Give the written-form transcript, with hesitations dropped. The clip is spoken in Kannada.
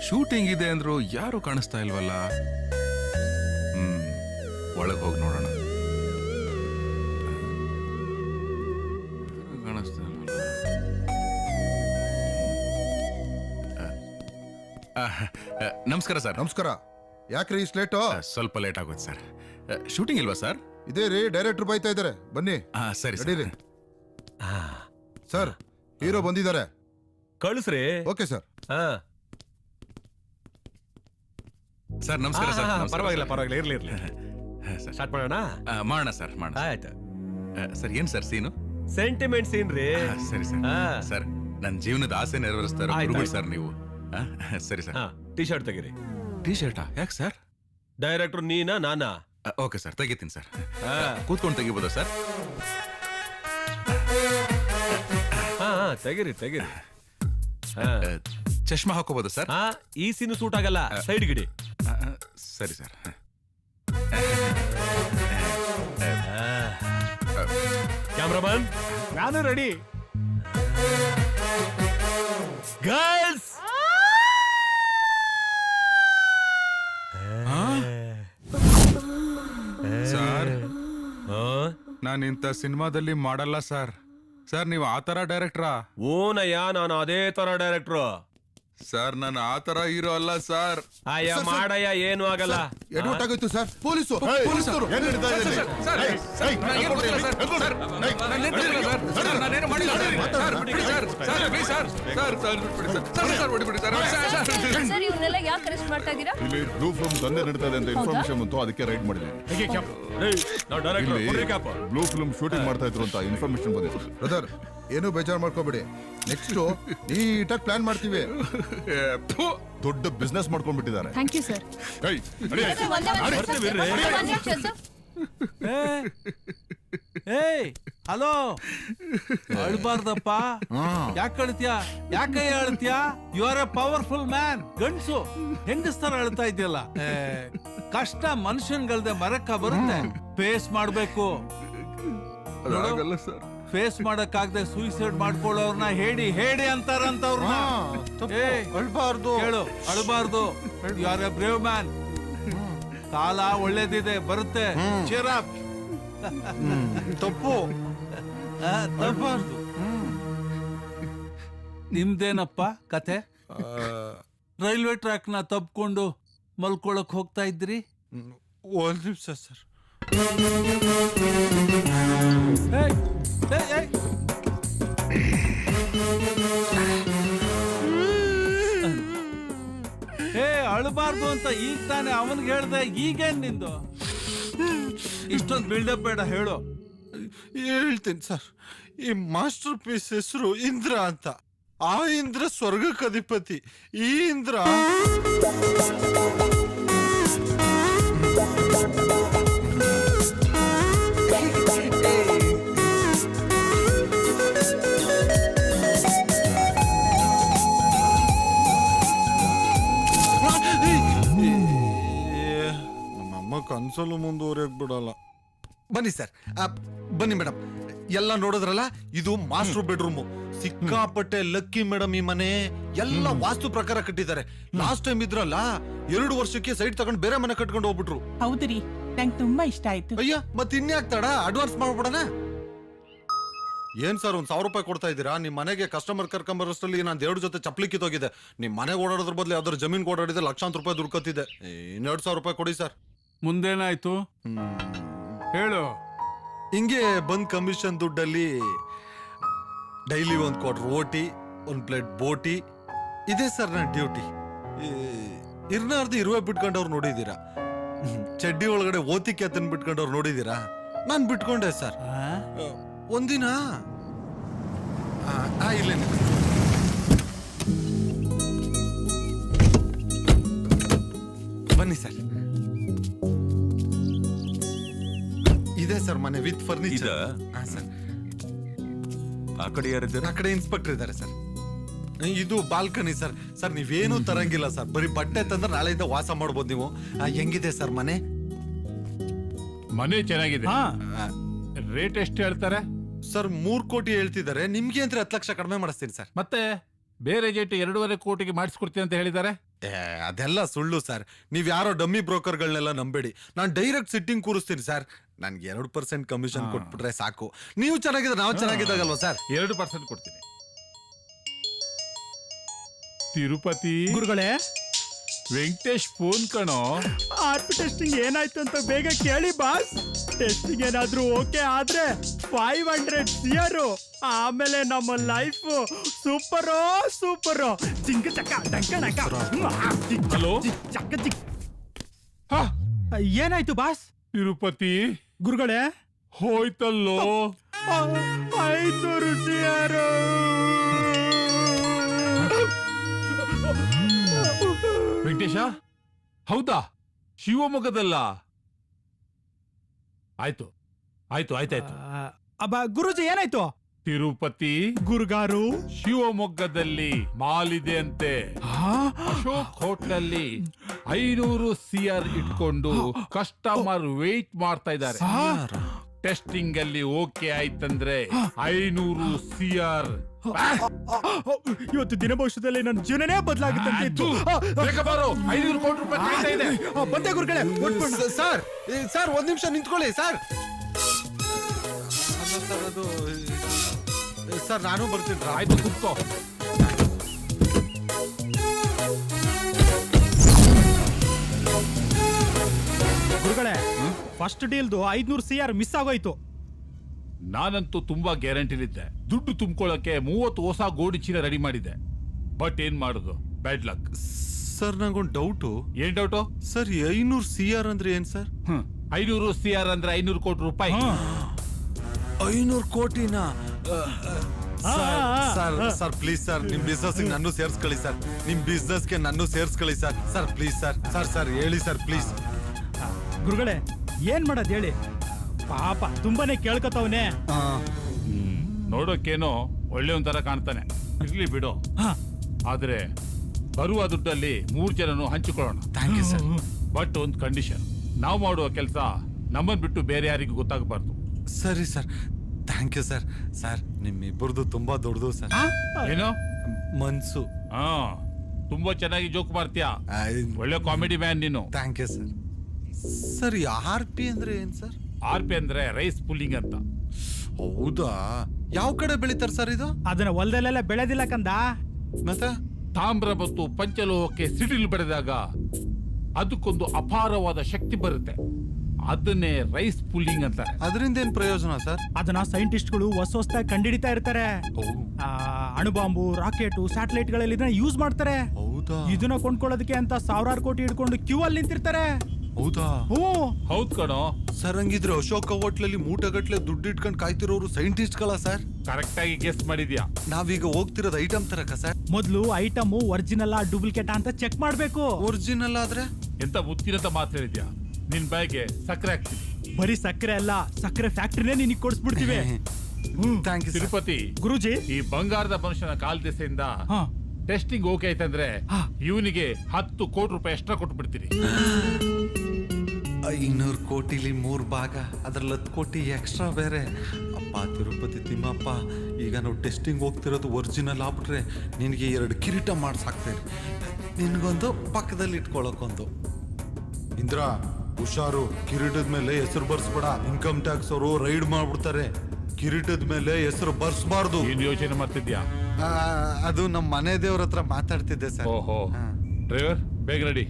ಶೂಟಿಂಗ್ ಇದೆ ಅಂದ್ರು ಯಾರು ಕಾಣಿಸ್ತಾ ಇಲ್ವಲ್ಲ. ಒಳಗೆ ಹೋಗಿ ನೋಡೋಣ. ಕಾಣಿಸ್ತಾ ಇಲ್ವಲ್ಲ. ನಮಸ್ಕಾರ ಸರ್. ನಮಸ್ಕಾರ. ಯಾಕ್ರಿ ಇಷ್ಟು ಲೇಟು? ಸ್ವಲ್ಪ ಲೇಟ್ ಆಗೋಯ್ತು ಸರ್. ಶೂಟಿಂಗ್ ಇಲ್ವಾ ಸರ್? ಇದೇ ರೀ, ಡೈರೆಕ್ಟರ್ ಬೈತಾ ಇದ್ದಾರೆ, ಬನ್ನಿ. ಸರಿ ನಡೀರಿ ಸರ್. ಹೀರೋ ಬಂದಿದ್ದಾರೆ, ಕಳಿಸ್ರಿ. Okay sir. ಸರ್ ನಮಸ್ಕಾರ ಸರ್. ಪರವಾಗಿಲ್ಲ ಪರವಾಗಿಲ್ಲ, ಇರ್ಲಿ ಇರ್ಲಿ. ಸ್ಟಾರ್ಟ್ ಮಾಡೋಣ. ಮಾಡೋಣ ಸರ್, ಮಾಡೋಣ. ಆಯ್ತು ಸರ್. ಏನ್ ಸರ್ ಸೀನು? ಸೆಂಟಿಮೆಂಟ್ ಸೀನ್ ರೀ. ಸರಿ ಸರ್. ಸರ್ ನನ್ನ ಜೀವನದ ಆಸೆ ನೆರವೇರಿಸ್ತಾರೆ ಸರ್ ನೀವು. ಸರಿ ಸರ್. ಟಿ ಶರ್ಟ್ ತೆಗೀರಿ. ಟಿ ಶರ್ಟಾ? ಯಾಕೆ ಸರ್? ಡೈರೆಕ್ಟರ್ ನೀನಾ ನಾನಾ? ಓಕೆ ಸರ್, ತೆಗಿತೀನಿ ಸರ್. ಕೂತ್ಕೊಂಡು ತೆಗಿಬೋದಾ ಸರ್? ತೆಗೀರಿ ತೆಗೀರಿ. ಚಶ್ಮಾ ಹಾಕೋಬೋದಾ ಸರ್? ಈ ಸೀನು ಸೂಟ್ ಆಗಲ್ಲ, ಸೈಡ್ ಗಿಡಿ. ಸರಿ ಸರ್. ಕ್ಯಾಮ್ರಾಮನ್ ನಾನು ರೆಡಿ. ಗರ್ಲ್ಸ್ ಸರ್, ನಾನು ಇಂಥ ಸಿನಿಮಾದಲ್ಲಿ ಮಾಡಲ್ಲ ಸರ್. ಸರ್ ನೀವು ಆ ತರ ಡೈರೆಕ್ಟ್ರಾ? ಓನಯ್ಯ, ನಾನು ಅದೇ ತರ ಡೈರೆಕ್ಟ್ರು ಸರ್. ನಾನು ಆ ತರ ಹೀರೋ ಅಲ್ಲ ಸರ್. ಅಯ್ಯ ಮಾಡಯ್ಯ, ಏನು ಆಗಲ್ಲ. ಎಡ್ವರ್ಟ್ ಆಗೋಯ್ತು ಸರ್. ಪೊಲೀಸರು ಸರ್, ಇವನ್ನೆಲ್ಲ ಯಾಕೆ ಅರೆಸ್ಟ್ ಮಾಡ್ತಾ ಇದ್ದೀರಾ? ಇಲ್ಲಿ ಬ್ಲೂ ಫಿಲ್ಮ್ ದಂಧೆ ನಡೀತಾ ಇದೆ ಅಂತ ಇನ್ಫಾರ್ಮೇಶನ್ ಬಂತು, ಅದಕ್ಕೆ ರೈಡ್ ಮಾಡಿದ್ವಿ. ಬ್ಲೂ ಫಿಲ್ಮ್ ಶೂಟಿಂಗ್ ಮಾಡ್ತಾ ಇದ್ರು ಅಂತ ಇನ್ಫಾರ್ಮೇಶನ್ ಬಂದಿತ್ತು. ಬ್ರದರ್, ಏನು ಬೇಜಾರು ಮಾಡ್ಕೋಬೇಡಿ. ನೆಕ್ಸ್ಟ್ ನೀಟಾಗಿ ಪ್ಲಾನ್ ಮಾಡ್ತೀವಿ. ದೊಡ್ಡ ಬಿಸ್ನೆಸ್ ಮಾಡ್ಕೊಂಡ್ಬಿಟ್ಟಿದ್ದಾರೆ. Thank you sir. ಹಲೋ, ಅಳ್ಬಾರ್ದಪ್ಪ. ಯಾಕೆ ಅಳ್ತೀಯಾ? ಯಾಕೆ ಅಳ್ತೀಯಾ? You are a powerful man. ಗಂಡ್ಸು ಹೆಂಗಸ್ತರ ಅಳ್ತಾ ಇದೆಯಲ್ಲ. ಕಷ್ಟ ಮನುಷ್ಯನ್ಗಲ್ದೆ ಮರಕ್ಕ ಬರುತ್ತೆ. ಫೇಸ್ ಮಾಡ್ಬೇಕು. ಫೇಸ್ ಮಾಡಕ್ಕಾಗದೆ ಸೂಸೈಡ್ ಮಾಡ್ಕೊಳ್ಳೋರ್ನ ಹೇಳಿ ಹೇಳಿ ಅಂತಾರಂತವ್ರನ್ನ. ಅಳ್ಬಾರ್ದು, ಹೇಳು, ಅಳ್ಬಾರ್ದು. You are a brave man. ಕಾಲ ಒಳ್ಳೇದಿದೆ, ಬರುತ್ತೆ. Cheer up. ತಪ್ಪು ತಪ್ಪಬಾರ್ದು. ನಿಮ್ದೇನಪ್ಪ ಕತೆ? ರೈಲ್ವೆ ಟ್ರ್ಯಾಕ್ ನ ತಪ್ಕೊಂಡು ಮಲ್ಕೊಳಕ್ ಹೋಗ್ತಾ ಇದ್ರಿ? ಒಂದ್ ನಿಮಿಷ ಸರ್. ಅಳಬಾರ್ದು ಅಂತ ಈಗ ತಾನೆ ಅವನ್ಗೆ ಹೇಳ್ದೆ, ಈಗೇನ್ ನಿಂದು ಇಷ್ಟೊಂದು ಬಿಲ್ಡಪ್ ಬೇಡ, ಹೇಳು. ಹೇಳ್ತೀನಿ ಸರ್. ಈ ಮಾಸ್ಟರ್ ಪೀಸ್ ಹೆಸರು ಇಂದ್ರ ಅಂತ. ಆ ಇಂದ್ರ ಸ್ವರ್ಗಕ್ಕೆ ಅಧಿಪತಿ. ಈ ಇಂದ್ರ ನಮ್ಮಮ್ಮ ಕನ್ಸಲು ಮುಂದುವರಿಯಕ್ ಬಿಡಲ್ಲ. ಬನ್ನಿ ಸರ್, ಬನ್ನಿ ಮೇಡಮ್. ಎಲ್ಲ ನೋಡಿದ್ರಲ್ಲ, ಇದು ಮಾಸ್ಟರ್ ಬೆಡ್ರೂಮ್. ಸಿಕ್ಕಾಪಟ್ಟೆ ಲಕ್ಕಿ ಮೇಡಮ್. ಈ ಮನೆ ಎಲ್ಲ ವಾಸ್ತು ಪ್ರಕಾರ ಕಟ್ಟಿದ್ದಾರೆ. ಲಾಸ್ಟ್ ಟೈಮ್ ಇದ್ರಲ್ಲ, 2 ವರ್ಷಕ್ಕೆ ಸೈಟ್ ತಗೊಂಡು ಬೇರೆ ಮನೆ ಕಟ್ಕೊಂಡು ಹೋಗ್ಬಿಟ್ರು. ಹೌದ್ರಿ, ನಂಗೆ ತುಂಬಾ ಇಷ್ಟ ಆಯ್ತು. ಅಯ್ಯ, ಮತ್ತೆ ಇನ್ಯಾಕ್ ತಡ? ಅಡ್ವಾನ್ಸ್ ಮಾಡ್ಬಿಡೋಣ. ಏನ್ ಸರ್, 1,000 ರೂಪಾಯಿ ಕೊಡ್ತಾ ಇದ್ದೀರಾ? ನಿಮ್ ಮನೆಗೆ ಕಸ್ಟಮರ್ ಕರ್ಕೊಂಬರೋಷ್ಟರಲ್ಲಿ ನಾನು 2 ಜೊತೆ ಚಪ್ಪಲಿ ಕಿತ್ತೋಗಿದೆ. ನಿಮ್ ಮನೆಗೆ ಓಡಾಡೋದ್ರ ಬದಲು ಯಾವ್ದಾದ್ರು ಜಮೀನ್ ಓಡಾಡಿದ್ರೆ ಲಕ್ಷಾಂತರ ರೂಪಾಯಿ ದುಡ್ಡು ಕತ್ತಿದೆ. 2,000 ರೂಪಾಯಿ ಕೊಡಿ ಸರ್. ಮುಂದೇನಾಯ್ತು ಹೇಳು. ಹಿಂಗೆ ಬಂದ್ ಕಮಿಷನ್ ದುಡ್ಡಲ್ಲಿ ಡೈಲಿ 1 ಕ್ವಾರ್ಟರ್ ರೋಟಿ, 1 ಪ್ಲೇಟ್ ಬೋಟಿ ಇದೆ ಸರ್ ನನ್ನ ಡ್ಯೂಟಿ. ಇರ್ನಾರ್ದು ಇರುವೆ ಬಿಟ್ಕೊಂಡವ್ರು ನೋಡಿದೀರಾ? ಚಡ್ಡಿ ಒಳಗಡೆ ಓತಿಕೆ ಅದನ್ನ ಬಿಟ್ಕೊಂಡವ್ರು ನೋಡಿದೀರಾ? ನಾನ್ ಬಿಟ್ಕೊಂಡೆ ಸರ್. ಒಂದಿನ ಇಲ್ಲ, ಬನ್ನಿ ಸರ್. ಇದೆ ಸರ್ ಮನೆ ವಿತ್ ಫರ್ನಿಚರ್. ಸರ್, ಆ ಕಡೆ ಯಾರಿದ್ದಾರೆ? ಆ ಕಡೆ ಇನ್ಸ್ಪೆಕ್ಟರ್ ಇದ್ದಾರೆ ಸರ್. ಇದು ಬಾಲ್ಕನಿ ಸರ್. ಸರ್ ನೀವೇನು ತರಂಗಿಲ್ಲ ಸರ್, ಬರೀ ಬಟ್ಟೆ ತಂದ್ರೆ ನಾಳೆಯಿಂದ ವಾಸ ಮಾಡ್ಬೋದು ನೀವು. ಹೆಂಗಿದೆ ಸರ್ ಮನೆ? ಮನೆ ಚೆನ್ನಾಗಿದೆ. ರೇಟ್ ಎಷ್ಟು ಹೇಳ್ತಾರೆ ಸರ್? 3 ಕೋಟಿ ಹೇಳ್ತಿದ್ದಾರೆ. ನಿಮ್ಗೆ ಅಂದ್ರೆ 10 ಲಕ್ಷ ಕಡಿಮೆ ಮಾಡಿಸ್ತೀನಿ ಸರ್. ಮತ್ತೆ ಬೇರೆ ಏಜೆಂಟ್ 2.5 ಕೋಟಿಗೆ ಮಾಡಿಸ್ಕೊಡ್ತೀನಿ ಅಂತ ಹೇಳಿದ್ದಾರೆ. ಅದೆಲ್ಲ ಸುಳ್ಳು ಸರ್. ನೀವ್ ಯಾರೋ ಡಮ್ಮಿ ಬ್ರೋಕರ್ಗಳನ್ನೆಲ್ಲ ನಂಬೇಡಿ. ನಾನು ಡೈರೆಕ್ಟ್ ಸಿಟ್ಟಿಂಗ್ ಕೂರಿಸ್ತೀನಿ ಸರ್. ನನ್ಗೆ 2% ಕಮಿಷನ್ ಕೊಟ್ಬಿಟ್ರೆ ಸಾಕು. ನೀವು ಚೆನ್ನಾಗಿದ್ರೆ ನಾವು ಚೆನ್ನಾಗಿದ್ದಾಗಲ್ವಾ ಸರ್? 2% ಕೊಡ್ತೀನಿ. ತಿರುಪತಿ ಗುರುಗಳೇ, ವೆಂಕಟೇಶ್ ಫೋನ್ ಕಣೋ. ಆರ್ಪಿ ಟೆಸ್ಟಿಂಗ್ ಏನಾಯ್ತು ಅಂತ ಬೇಗ ಕೇಳಿ ಬಾಸ್. ಟೆಸ್ಟಿಂಗ್ ಏನಾದ್ರೂ ಓಕೆ ಆದ್ರೆ 500 CR. ಆಮೇಲೆ ನಮ್ಮ ಲೈಫ್ ಸೂಪರೋ ಸೂಪರು. ಚಿಂಕ ಚಕ್ಕ ಡಂಕ ಹಲೋ ಚಕ್ಕ ಚಿಕ್. ಏನಾಯ್ತು ಬಾಸ್? ತಿರುಪತಿ ಗುರುಗಳೇ, ಹೋಯ್ತಲ್ಲೋ 500 CR. ವೆಂಕಟೇಶ, ಹೌದಾ? ಶಿವಮೊಗ್ಗದಲ್ಲ? ಆಯ್ತು ಆಯ್ತು ಆಯ್ತಾಯ್ತು. ಅಬ್ಬ ಗುರುಜಿ ಏನಾಯ್ತು? ತಿರುಪತಿ ಗುರುಗಾರು, ಶಿವಮೊಗ್ಗದಲ್ಲಿ ಮಾಲ್ ಇದೆ ಅಂತೆ. ಅಶೋಕ್ ಹೋಟ್ಲಲ್ಲಿ 500 CR ಇಟ್ಕೊಂಡು ಕಸ್ಟಮರ್ ವೇಟ್ ಮಾಡ್ತಾ ಇದ್ದಾರೆ. ಟೆಸ್ಟಿಂಗ್ ಅಲ್ಲಿ ಓಕೆ ಆಯ್ತಂದ್ರೆ 500 CR. ಇವತ್ತು ದಿನ ಭವಿಷ್ಯದಲ್ಲಿ ನನ್ನ ಜೀವನನೇ ಬದಲಾಗುತ್ತೆ. 500 ಕೋಟಿ ರೂಪಾಯಿ ಇದೆ. ಬಂದೆ ಗುರುಗಳೇ. ಸರ್ ಸರ್, ಒಂದ್ ನಿಮಿಷ ನಿಂತ್ಕೊಳ್ಳಿ ಸರ್. ಅದು ಸರ್, ನಾನು ಬರ್ತೀನಿ. ಆಯ್ತು, ಕೂತ್ಕೋ. ಗುರುಗಳೇ, ಫಸ್ಟ್ ಡೀಲ್ದು 500 CR ಮಿಸ್ ಆಗೋಯ್ತು. ನಾನಂತೂ ತುಂಬಾ ಗ್ಯಾರಂಟಿಲಿದ್ದೆ. ದುಡ್ಡು ತುಂಬಿಕೊಳ್ಳಕ್ಕೆ 30 ಹೊಸ ಗೋಡಿ ಚೀಲ ರೆಡಿ ಮಾಡಿದ್ದೆ. ಬಟ್ ಏನ್ ಮಾಡುದು, ಬ್ಯಾಡ್ ಲಕ್. ಸರ್, ನಂಗೊಂದು ಡೌಟು. ಏನ್ ಡೌಟು? ಸರ್, 500 CR ಅಂದ್ರೆ ಏನ್ ಸರ್? 500 CR ಅಂದ್ರೆ 500 ಕೋಟಿ ರೂಪಾಯಿ. 500 ಕೋಟಿನ? ಸರ್ ಸರ್ ಪ್ಲೀಸ್ ಸರ್, ನಿಮ್ ಬಿಸ್ನೆಸ್ ನನ್ನೂ ಸೇರ್ಸ್ಕೊಳ್ಳಿ ಸರ್. ನಿಮ್ ಬಿಸ್ನೆಸ್ಗೆ ನನ್ನೂ ಸೇರ್ಸ್ಕೊಳ್ಳಿ sir. Sir please sir. Sir sir ಹೇಳಿ ಸರ್ ಪ್ಲೀಸ್. ಗುರುಗಳೇ, ಏನ್ ಮಾಡೋದ್ ಹೇಳಿ? ಪಾಪ ತುಂಬಾನೇ ಕೇಳ್ಕೊತವನೆ. ನೋಡೋಕೇನೋ ಒಳ್ಳೆ ಒಂಥರ ಕಾಣ್ತಾನೆ, ಇರ್ಲಿ ಬಿಡು. ಆದ್ರೆ ಬರುವ ದುಡ್ಡಲ್ಲಿ 3 ಜನನು ಹಂಚಿಕೊಳ್ಳೋಣ. Thank you sir. ಬಟ್ ಒಂದು ಕಂಡೀಷನ್, ನಾವು ಮಾಡುವ ಕೆಲಸ ನಮ್ಮನ್ ಬಿಟ್ಟು ಬೇರೆ ಯಾರಿಗೂ ಗೊತ್ತಾಗಬಾರ್ದು. ಸರಿ sir, thank you sir. Sir, ನಿಮ್ಮಿಬ್ಬರದು ತುಂಬಾ ದೊಡ್ಡದು ಸರ್. ಏನೋ ಮನ್ಸು. ತುಂಬಾ ಚೆನ್ನಾಗಿ ಜೋಕ್ ಮಾಡ್ತೀಯಾ. ಒಳ್ಳೆ ಕಾಮಿಡಿ ಮ್ಯಾನ್ ನೀನು. Thank you sir. Sir, RP ಅಂದ್ರೆ ಏನ್ ಸರ್? RP ಅಂದ್ರೆ ರೈಸ್ ಪುಲ್ಲಿಂಗ್ ಅಂತ. ಹೌದಾ? ಯಾವ ಕಡೆ ಬೆಳಿತಾರೆ ಸರ್ ಇದು? ಅದನ್ನ ಹೊಲದಲ್ಲೆಲ್ಲ ಬೆಳೆದಿಲ್ಲ ಕಂದ. ಮತ್ತೆ ತಾಮ್ರ ಮತ್ತು ಪಂಚಲೋಹಕ್ಕೆ ಸಿಡಿಲು ಬಡಿದಾಗ ಅದಕ್ಕೊಂದು ಅಪಾರವಾದ ಶಕ್ತಿ ಬರುತ್ತೆ. ಅದನ್ನೇ ರೈಸ್ ಪುಲ್ಲಿಂಗ್ ಅಂತಾರೆ. ಅದರಿಂದ ಏನ್ ಪ್ರಯೋಜನ ಸರ್? ಅದನ್ನ ಸೈಂಟಿಸ್ಟ್ಗಳು ಹೊಸದಾಗಿ ಕಂಡಿಡಿತಾ ಇರ್ತಾರೆ. ಅಣುಬಾಂಬು, ರಾಕೆಟ್, ಸ್ಯಾಟಲೈಟ್ ಗಳಲ್ಲಿ ಇದನ್ನ ಯೂಸ್ ಮಾಡ್ತಾರೆ. ಹೌದಾ? ಇದನ್ನ ಕೊಂಡ್ಕೊಳ್ಳೋದಕ್ಕೆ ಅಂತ 1000 ಕೋಟಿ ಹಿಡ್ಕೊಂಡು ಕ್ಯೂ ಅಲ್ಲಿ ನಿಂತಿರ್ತಾರೆ. ಹೌದಾ? ಹೌದ್ ಕಣೋ. ಸರ್, ಹಂಗಿದ್ರೆ ಅಶೋಕ ಹೋಟ್ಲಲ್ಲಿ ಮೂಟಗಟ್ಲೆ ದುಡ್ಡು ಇಟ್ಕೊಂಡು ಕಾಯ್ತಿರೋರು ಸೈಂಟಿಸ್ಟ್ಗಳ ಸರ್? ಕರೆಕ್ಟ್ ಆಗಿ ಗೆಸ್ ಮಾಡಿದ್ಯಾ. ನಾವೀಗ ಹೋಗ್ತಿರೋದು ಐಟಮ್ ತರಕ ಸರ್? ಮೊದ್ಲು ಐಟಮ್ ಒರಿಜಿನಲ್ ಡೂಪ್ಲಿಕೇಟ್ ಅಂತ ಚೆಕ್ ಮಾಡ್ಬೇಕು. ಒರಿಜಿನಲ್ ಆದ್ರೆ? ಎಂತ ಮುತ್ತಿನಂತ ಮಾತು ಹೇಳಿದ್ಯಾ. ನಿನ್ ಬಾಯಿಗೆ ಸಕ್ಕರೆ ಹಾಕ್ತೀನಿ. ಬರೀ ಸಕ್ಕರೆ ಅಲ್ಲ, ಸಕ್ಕರೆ ಫ್ಯಾಕ್ಟ್ರಿನೇ ನಿನಗೆ ಕೊಡಿಸ್ಬಿಡ್ತೀವಿ. ಥ್ಯಾಂಕ್ ಯು ತಿರುಪತಿ ಗುರುಜಿ, ಈ ಬಂಗಾರದ ಮನುಷ್ಯನ ಕಾಲ್ ದೆಸೆಯಿಂದ ಟೆಸ್ಟಿಂಗ್ ಓಕೆ ಆಯ್ತಂದ್ರೆ ಇವನಿಗೆ 10 ಕೋಟಿ ರೂಪಾಯಿ ಎಕ್ಸ್ಟ್ರಾ ಕೊಟ್ಟು ಬಿಡ್ತೀರಿ. 500 ಕೋಟಿಲಿ 3 ಭಾಗ, ಅದ್ರಲ್ಲಿ 10 ಕೋಟಿ ಎಕ್ಸ್ಟ್ರಾ ಬೇರೆ. ಅಪ್ಪ ತಿರುಪತಿ ತಿಮ್ಮಪ್ಪ, ಈಗ ನಾವು ಟೆಸ್ಟಿಂಗ್ ಹೋಗ್ತಿರೋದು ಒರಿಜಿನಲ್ ಆಗ್ಬಿಟ್ರೆ ನಿನಗೆ 2 ಕಿರೀಟ ಮಾಡ್ಸಾಕ್ತೇನೆ. ನಿನ್ಗೊಂದು ಪಕ್ಕದಲ್ಲಿ ಇಟ್ಕೊಳಕ್ಕೊಂದು. ಇಂದ್ರ, ಹುಷಾರು, ಕಿರೀಟದ ಮೇಲೆ ಹೆಸರು ಬರ್ಸ್ಬೇಡ. ಇನ್ಕಮ್ ಟ್ಯಾಕ್ಸ್ ಅವರು ರೈಡ್ ಮಾಡ್ಬಿಡ್ತಾರೆ. ಕಿರೀಟದ ಮೇಲೆ ಹೆಸರು ಬರ್ಸ್ಬಾರ್ದು. ಏನ್ ಯೋಚನೆ ಮಾಡ್ತಿದ್ಯಾ? ಅದು ನಮ್ಮ ಮನೆ ದೇವ್ರ ಹತ್ರ ಮಾತಾಡ್ತಿದ್ದೆ ಸರ್. ಓಹೋ, ಡ್ರೈವರ್ ಬೇಗ ರೆಡಿ.